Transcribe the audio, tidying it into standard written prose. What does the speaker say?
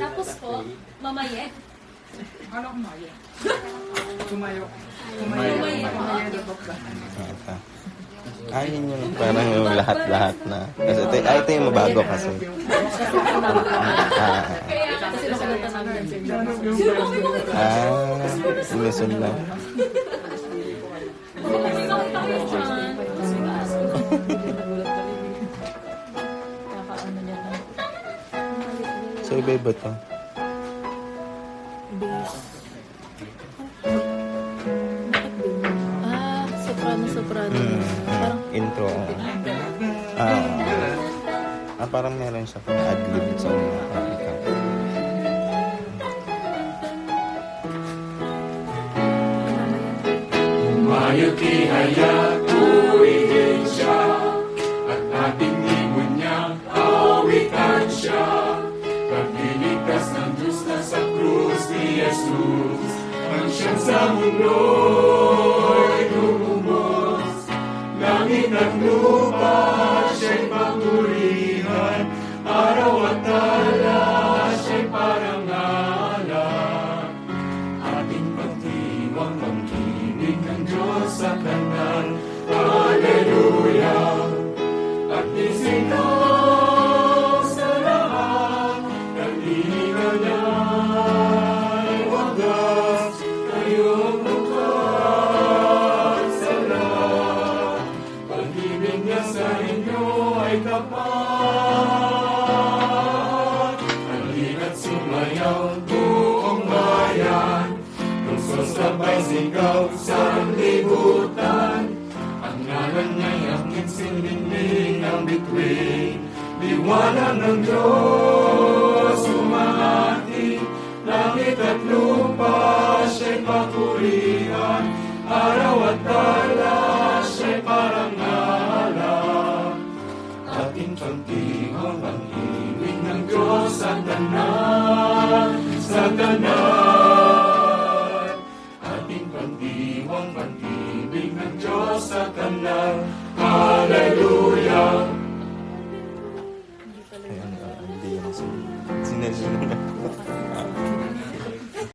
Tapos po, mamaye. Ano kumayo? Kumayo. Ayun yung parang yung lahat-lahat na. Kasi ito yung mabago kasi. Kasi nakulata namin. Inusun lang. So iba-iba to. Soprano. Parang Intro. Parang meron siya pang ad-lib sa mga kapita. Umayuki hayatuin siya at ating ibon niyang awitan siya. Pagliligtas ng Diyos na sa krus ni Jesus, ang siyang sa mundo'y lumubos. Langit at lupa siya'y papurihan, araw at tala siya'y parangalan. Ating pagdiwang pagkinig ng Diyos sa kanal, Hallelujah! At isinaw sa lahat, kalinga niya'y wagas, kayong lukat sa lahat. Pag-ibig niya sa inyo ay tapat, halina't sumayaw buong bayan, lungsod sabay sigaw sa libutan. Ang ngalan niya'y aking sinlingling ng bituin, liwanag ng Diyos.